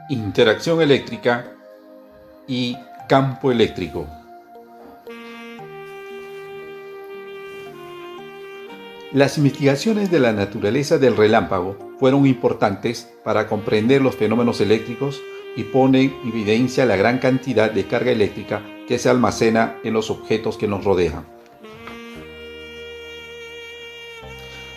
Interacción eléctrica y campo eléctrico. Las investigaciones de la naturaleza del relámpago fueron importantes para comprender los fenómenos eléctricos y ponen en evidencia la gran cantidad de carga eléctrica que se almacena en los objetos que nos rodean.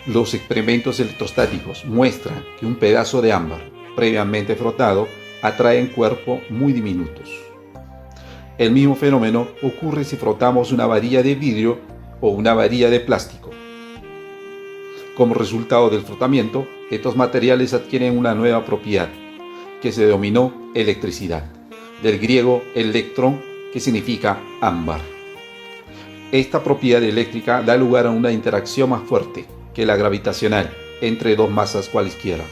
Los experimentos electrostáticos muestran que un pedazo de ámbar previamente frotado atrae cuerpos muy diminutos. El mismo fenómeno ocurre si frotamos una varilla de vidrio o una varilla de plástico. Como resultado del frotamiento, estos materiales adquieren una nueva propiedad, que se denominó electricidad, del griego electrón, que significa ámbar. Esta propiedad eléctrica da lugar a una interacción más fuerte que la gravitacional entre dos masas cualesquiera.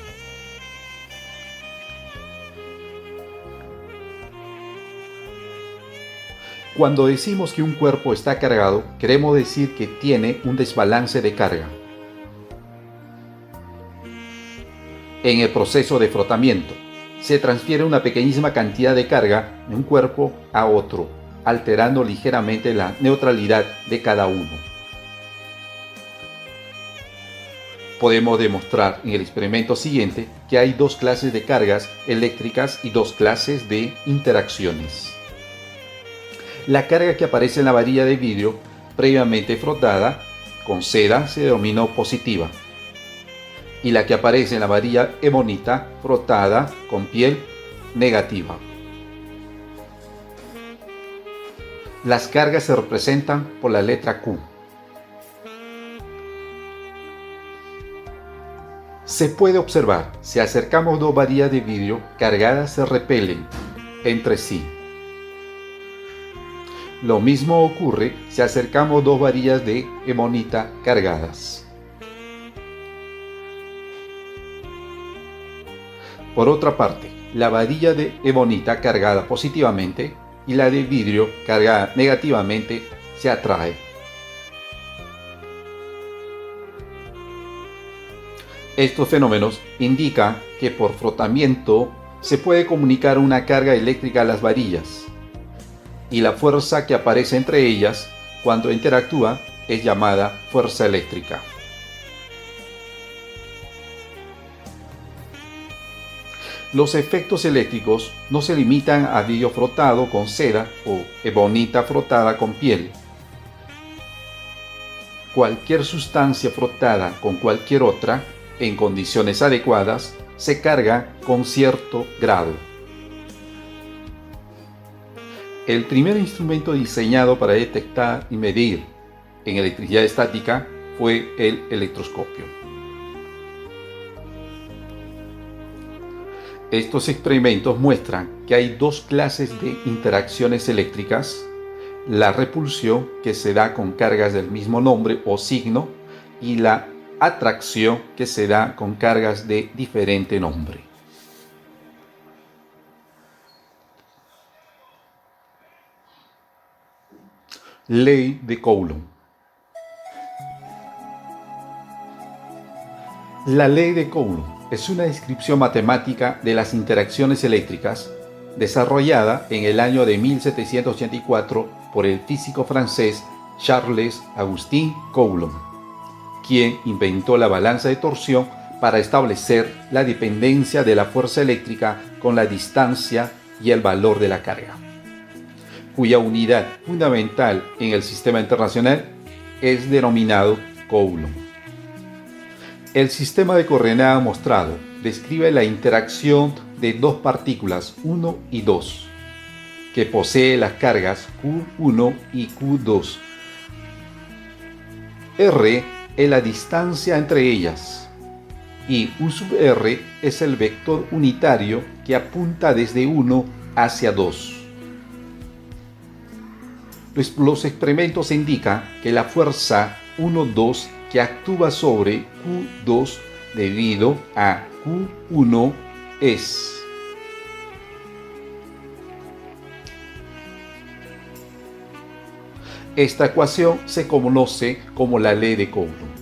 Cuando decimos que un cuerpo está cargado, queremos decir que tiene un desbalance de carga. En el proceso de frotamiento, se transfiere una pequeñísima cantidad de carga de un cuerpo a otro, alterando ligeramente la neutralidad de cada uno. Podemos demostrar en el experimento siguiente que hay dos clases de cargas eléctricas y dos clases de interacciones. La carga que aparece en la varilla de vidrio previamente frotada con seda se denominó positiva, y la que aparece en la varilla ebonita frotada con piel negativa. Las cargas se representan por la letra Q. Se puede observar, si acercamos dos varillas de vidrio cargadas se repelen entre sí. Lo mismo ocurre si acercamos dos varillas de ebonita cargadas. Por otra parte, la varilla de ebonita cargada positivamente y la de vidrio cargada negativamente se atrae. Estos fenómenos indican que por frotamiento se puede comunicar una carga eléctrica a las varillas, y la fuerza que aparece entre ellas cuando interactúa es llamada fuerza eléctrica. Los efectos eléctricos no se limitan a vidrio frotado con seda o ebonita frotada con piel. Cualquier sustancia frotada con cualquier otra, en condiciones adecuadas, se carga con cierto grado. El primer instrumento diseñado para detectar y medir en electricidad estática fue el electroscopio. Estos experimentos muestran que hay dos clases de interacciones eléctricas: la repulsión, que se da con cargas del mismo nombre o signo, y la atracción, que se da con cargas de diferente nombre. Ley de Coulomb. La ley de Coulomb es una descripción matemática de las interacciones eléctricas desarrollada en el año de 1784 por el físico francés Charles-Augustin Coulomb, quien inventó la balanza de torsión para establecer la dependencia de la fuerza eléctrica con la distancia y el valor de la carga, cuya unidad fundamental en el sistema internacional es denominado Coulomb. El sistema de coordenadas mostrado describe la interacción de dos partículas 1 y 2, que posee las cargas Q1 y Q2. R es la distancia entre ellas, y U sub R es el vector unitario que apunta desde 1 hacia 2. Los experimentos indican que la fuerza 1,2 que actúa sobre Q2 debido a Q1 es esta ecuación se conoce como la ley de Coulomb.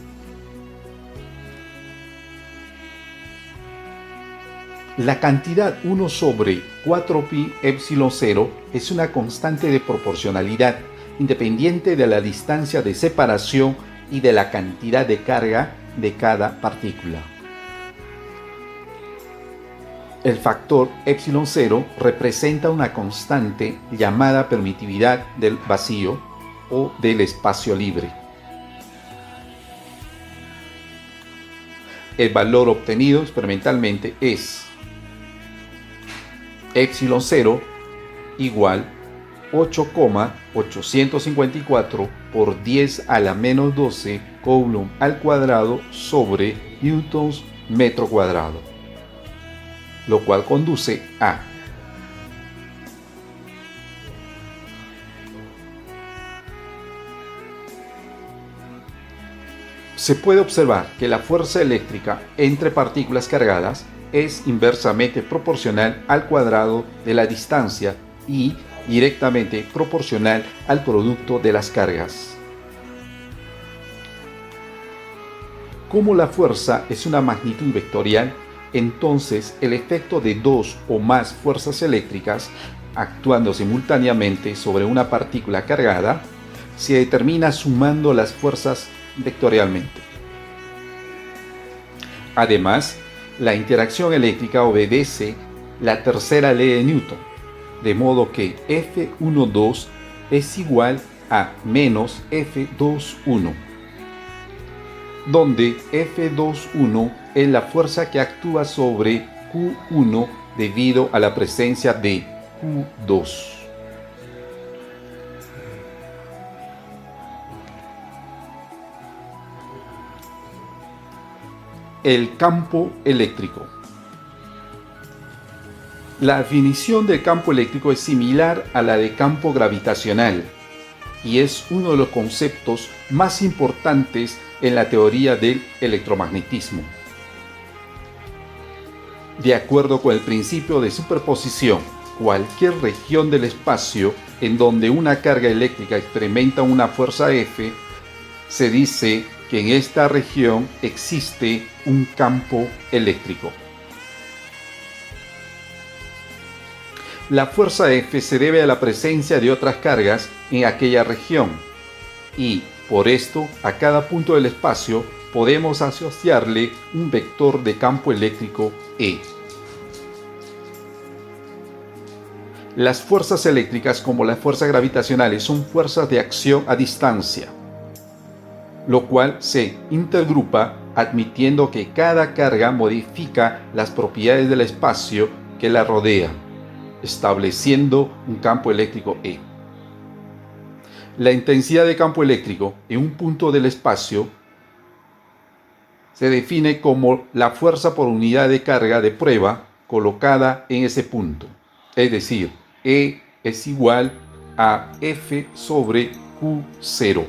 La cantidad 1 sobre 4pi epsilon 0 es una constante de proporcionalidad independiente de la distancia de separación y de la cantidad de carga de cada partícula. El factor epsilon 0 representa una constante llamada permitividad del vacío o del espacio libre. El valor obtenido experimentalmente es epsilon 0 igual 8,854 por 10 a la menos 12 coulomb al cuadrado sobre newtons metro cuadrado, lo cual conduce a se puede observar que la fuerza eléctrica entre partículas cargadas es inversamente proporcional al cuadrado de la distancia y directamente proporcional al producto de las cargas. Como la fuerza es una magnitud vectorial, entonces el efecto de dos o más fuerzas eléctricas actuando simultáneamente sobre una partícula cargada se determina sumando las fuerzas vectorialmente. Además, la interacción eléctrica obedece la tercera ley de Newton, de modo que F12 es igual a menos F21, donde F21 es la fuerza que actúa sobre Q1 debido a la presencia de Q2. El campo eléctrico. La definición del campo eléctrico es similar a la de campo gravitacional y es uno de los conceptos más importantes en la teoría del electromagnetismo. De acuerdo con el principio de superposición, cualquier región del espacio en donde una carga eléctrica experimenta una fuerza F, se dice que en esta región existe un campo eléctrico. La fuerza F se debe a la presencia de otras cargas en aquella región y, por esto, a cada punto del espacio podemos asociarle un vector de campo eléctrico E. Las fuerzas eléctricas, como las fuerzas gravitacionales, son fuerzas de acción a distancia, lo cual se intergrupa admitiendo que cada carga modifica las propiedades del espacio que la rodea, estableciendo un campo eléctrico E. La intensidad de campo eléctrico en un punto del espacio se define como la fuerza por unidad de carga de prueba colocada en ese punto, es decir, E es igual a F sobre Q0.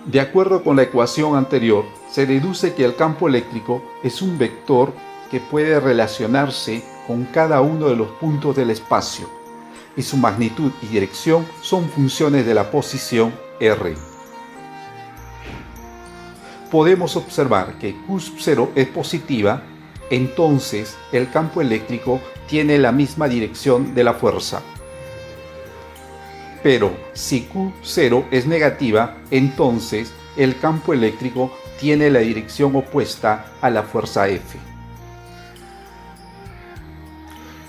De acuerdo con la ecuación anterior, se deduce que el campo eléctrico es un vector que puede relacionarse con cada uno de los puntos del espacio, y su magnitud y dirección son funciones de la posición R. Podemos observar que Q0 es positiva, entonces el campo eléctrico tiene la misma dirección de la fuerza. Pero si Q0 es negativa, entonces el campo eléctrico tiene la dirección opuesta a la fuerza F.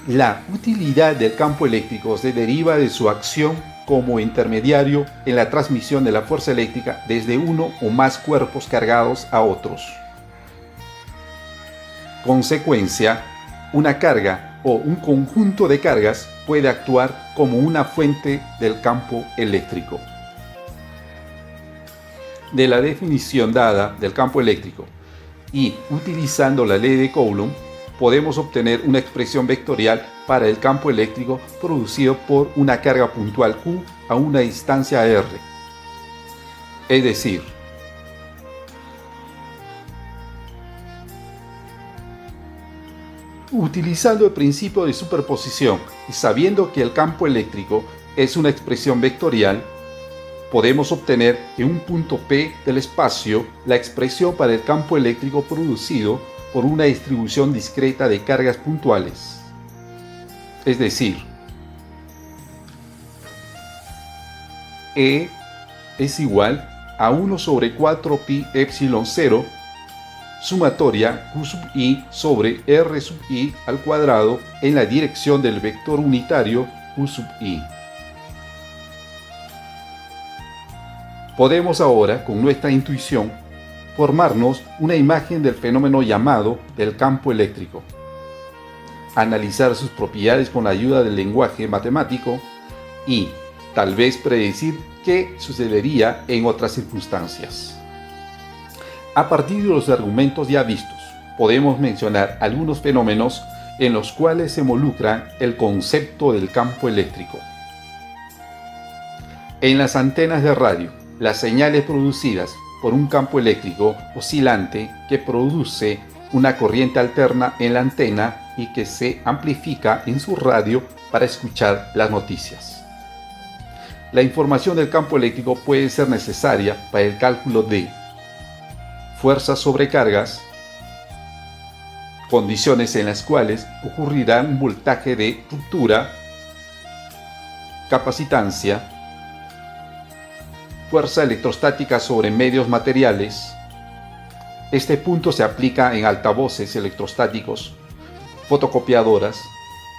La utilidad del campo eléctrico se deriva de su acción como intermediario en la transmisión de la fuerza eléctrica desde uno o más cuerpos cargados a otros. Consecuencia, una carga o un conjunto de cargas puede actuar como una fuente del campo eléctrico. De la definición dada del campo eléctrico y utilizando la ley de Coulomb, podemos obtener una expresión vectorial para el campo eléctrico producido por una carga puntual Q a una distancia R. Es decir, utilizando el principio de superposición y sabiendo que el campo eléctrico es una expresión vectorial, podemos obtener en un punto P del espacio la expresión para el campo eléctrico producido por una distribución discreta de cargas puntuales. Es decir, E es igual a 1 sobre 4 pi epsilon 0 sumatoria Q sub i sobre R sub i al cuadrado en la dirección del vector unitario Q sub i. Podemos ahora, con nuestra intuición, formarnos una imagen del fenómeno llamado del campo eléctrico, analizar sus propiedades con la ayuda del lenguaje matemático y, tal vez, predecir qué sucedería en otras circunstancias. A partir de los argumentos ya vistos, podemos mencionar algunos fenómenos en los cuales se involucra el concepto del campo eléctrico. En las antenas de radio, las señales producidas por un campo eléctrico oscilante que produce una corriente alterna en la antena y que se amplifica en su radio para escuchar las noticias. La información del campo eléctrico puede ser necesaria para el cálculo de fuerzas sobre cargas, condiciones en las cuales ocurrirá un voltaje de ruptura, capacitancia, fuerza electrostática sobre medios materiales. Este punto se aplica en altavoces electrostáticos, fotocopiadoras,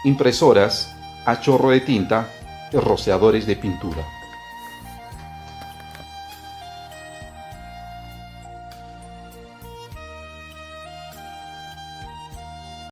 impresoras a chorro de tinta y rociadores de pintura.